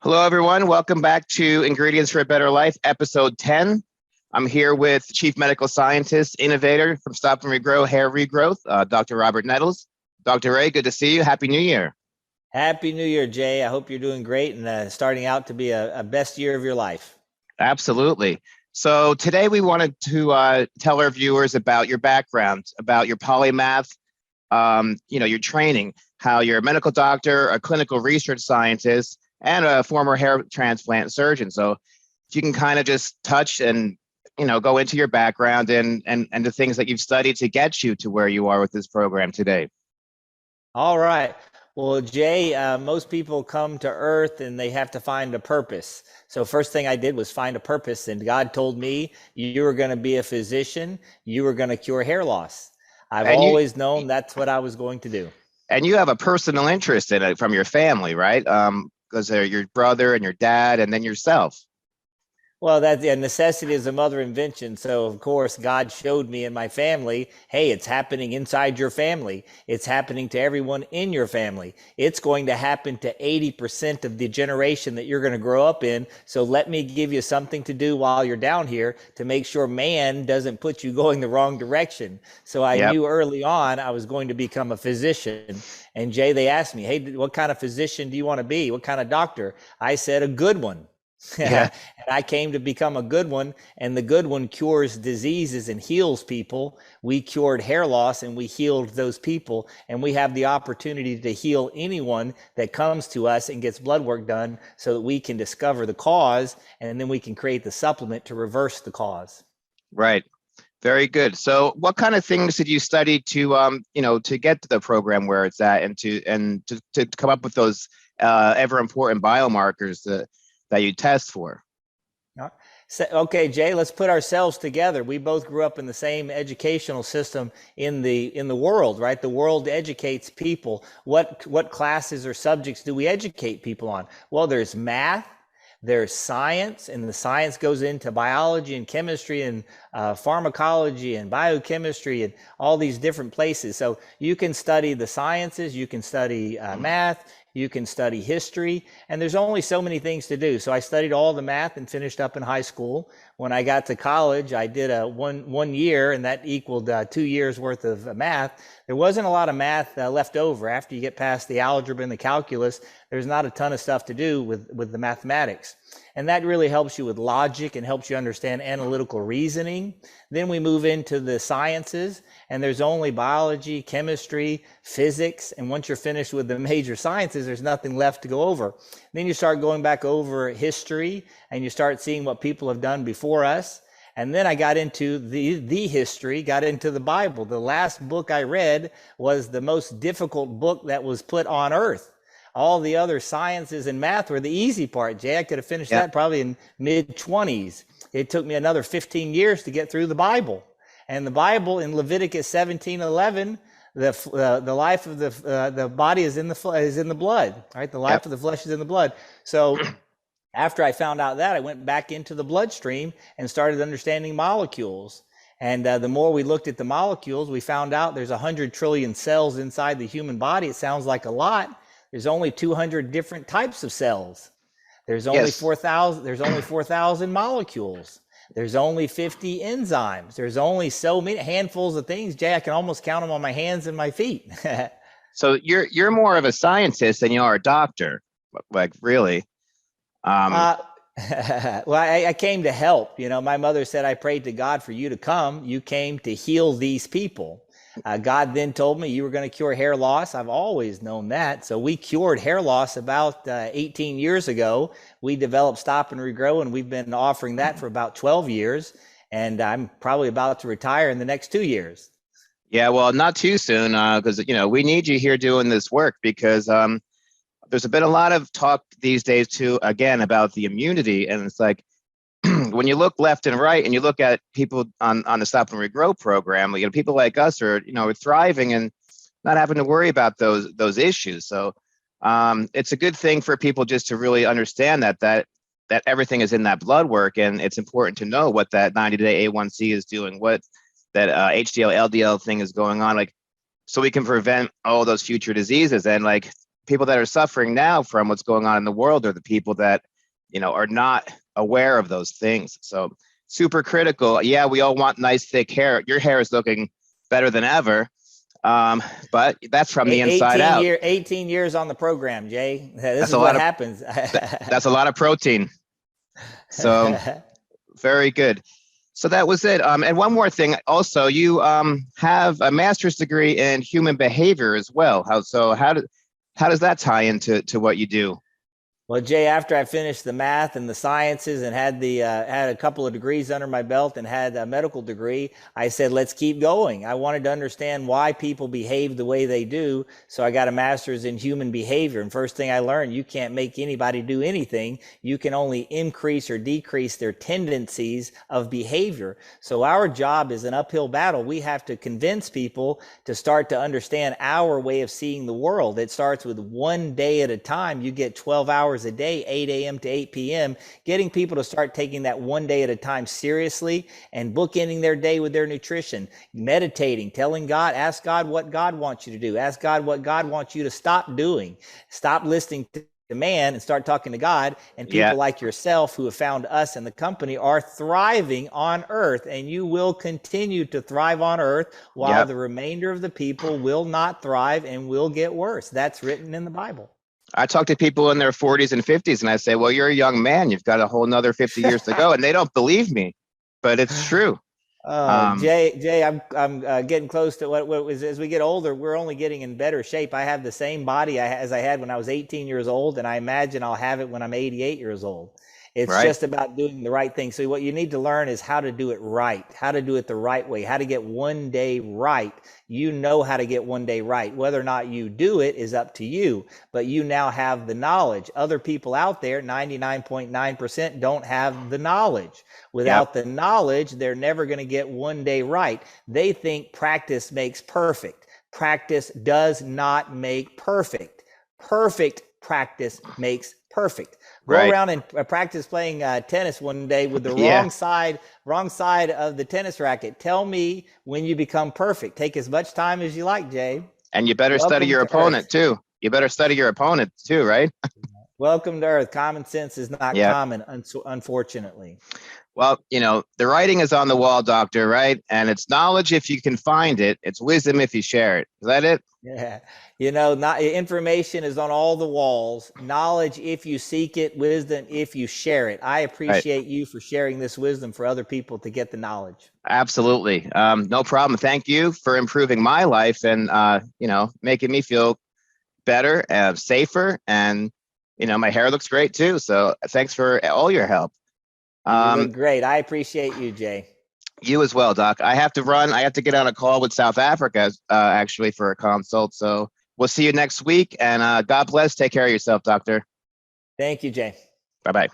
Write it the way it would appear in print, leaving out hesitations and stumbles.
Hello, everyone. Welcome back to Ingredients for a Better Life, episode 10. I'm here with Chief Medical Scientist, Innovator from Stop and Regrow, Hair Regrowth, Dr. Robert Nettles. Dr. Ray, good to see you. Happy New Year. Happy New Year, Jay. I hope you're doing great and starting out to be a best year of your life. Absolutely. So today we wanted to tell our viewers about your background, about your polymath, your training, how you're a medical doctor, a clinical research scientist, and a former hair transplant surgeon. So if you can kind of just touch and, go into your background and the things that you've studied to get you to where you are with this program today. All right. Well, Jay, most people come to Earth and they have to find a purpose. So first thing I did was find a purpose, and God told me you were going to be a physician. You were going to cure hair loss. I've And you always known that's what I was going to do. and you have a personal interest in it from your family, right? Because they're your brother and your dad, and then yourself. Well, that's a necessity is a mother invention. So, of course, God showed me and my family, hey, it's happening inside your family. It's happening to everyone in your family. It's going to happen to 80% of the generation that you're going to grow up in. So let me give you something to do while you're down here to make sure man doesn't put you going the wrong direction. So I Yep. knew early on I was going to become a physician. And Jay, they asked me, hey, what kind of physician do you want to be? What kind of doctor? I said, a good one. Yeah. And I came to become a good one, and the good one cures diseases and heals people. We cured hair loss and we healed those people, and we have the opportunity to heal anyone that comes to us and gets blood work done so that we can discover the cause, and then we can create the supplement to reverse the cause. Right. Very good. So what kind of things did you study to get to the program where it's at and to come up with those ever important biomarkers that you test for? So, okay, Jay, let's put ourselves together. We both grew up in the same educational system in the world, right? The world educates people. What classes or subjects do we educate people on? Well, there's math, there's science, and the science goes into biology and chemistry and pharmacology and biochemistry and all these different places. So you can study the sciences, you can study math, you can study history, and there's only so many things to do. So I studied all the math and finished up in high school. When I got to college, I did a one year, and that equaled 2 years worth of math. There wasn't a lot of math left over. After you get past the algebra and the calculus, there's not a ton of stuff to do with the mathematics. And that really helps you with logic and helps you understand analytical reasoning. Then we move into the sciences, and there's only biology, chemistry, physics. And once you're finished with the major sciences, there's nothing left to go over. Then you start going back over history, and you start seeing what people have done before us. And then I got into the history, got into the Bible. The last book I read was the most difficult book that was put on earth. All the other sciences and math were the easy part, Jay. I could have finished that probably in mid-20s. It took me another 15 years to get through the Bible. And the Bible in Leviticus 17:11, the life of the body is in the blood, right? The life of the flesh is in the blood. So after I found out that, I went back into the bloodstream and started understanding molecules. And the more we looked at the molecules, we found out there's 100 trillion cells inside the human body. It sounds like a lot. There's only 200 different types of cells. There's only 4,000. There's only 4,000 molecules. There's only 50 enzymes. There's only so many handfuls of things, Jay. I can almost count them on my hands and my feet. So you're more of a scientist than you are a doctor, like really. Well, I came to help. My mother said, I prayed to God for you to come. You came to heal these people. God then told me you were going to cure hair loss. I've always known that. So we cured hair loss about 18 years ago. We developed Stop and Regrow, and we've been offering that for about 12 years. And I'm probably about to retire in the next 2 years. Yeah, well, not too soon, because we need you here doing this work because there's been a lot of talk these days too, again, about the immunity, and it's like when you look left and right and you look at people on the Stop and Regrow program, people like us are thriving and not having to worry about those issues. So it's a good thing for people just to really understand that everything is in that blood work, and it's important to know what that 90-day A1C is doing, what that HDL LDL thing is going on, like so we can prevent all those future diseases. And like people that are suffering now from what's going on in the world are the people that, you know, are not aware of those things. So super critical. Yeah, we all want nice, thick hair. Your hair is looking better than ever. But that's from the inside out. 18 years on the program, Jay. This That's is a what lot of happens. that's a lot of protein. So very good. So that was it. And one more thing. Also, you have a master's degree in human behavior as well. How does that tie into what you do? Well, Jay, after I finished the math and the sciences and had had a couple of degrees under my belt and had a medical degree, I said, let's keep going. I wanted to understand why people behave the way they do. So I got a master's in human behavior. And first thing I learned, you can't make anybody do anything. You can only increase or decrease their tendencies of behavior. So our job is an uphill battle. We have to convince people to start to understand our way of seeing the world. It starts with one day at a time. You get 12 hours a day, 8 a.m. to 8 p.m., getting people to start taking that one day at a time seriously and bookending their day with their nutrition, meditating, telling God, ask God what God wants you to do. Ask God what God wants you to stop doing. Stop listening to man and start talking to God. And people like yourself who have found us and the company are thriving on earth, and you will continue to thrive on earth while the remainder of the people will not thrive and will get worse. That's written in the Bible. I talk to people in their 40s and 50s and I say, well, you're a young man. You've got a whole nother 50 years to go. And they don't believe me, but it's true. Jay, I'm getting close to what was, as we get older, we're only getting in better shape. I have the same body as I had when I was 18 years old, and I imagine I'll have it when I'm 88 years old. It's just about doing the right thing. So what you need to learn is how to do it right, how to do it the right way, how to get one day right. You know how to get one day right. Whether or not you do it is up to you, but you now have the knowledge. Other people out there, 99.9%, don't have the knowledge. Without the knowledge, they're never going to get one day right. They think practice makes perfect. Practice does not make perfect. Perfect practice makes perfect. Go around and practice playing tennis one day with the wrong side of the tennis racket. Tell me when you become perfect. Take as much time as you like, Jay. And you better study your opponent too. You better study your opponent too, right? Welcome to Earth. Common sense is not common, unfortunately. Well, you know, the writing is on the wall, doctor, right? And it's knowledge if you can find it. It's wisdom if you share it. Is that it? Yeah. You know, information is on all the walls. Knowledge if you seek it, wisdom if you share it. I appreciate you for sharing this wisdom for other people to get the knowledge. Absolutely. No problem. Thank you for improving my life and, you know, making me feel better and safer. And, you know, my hair looks great too. So thanks for all your help. You look great. I appreciate you, Jay. You as well, Doc. I have to run. I have to get on a call with South Africa, actually, for a consult. So we'll see you next week. And God bless. Take care of yourself, Doctor. Thank you, Jay. Bye-bye.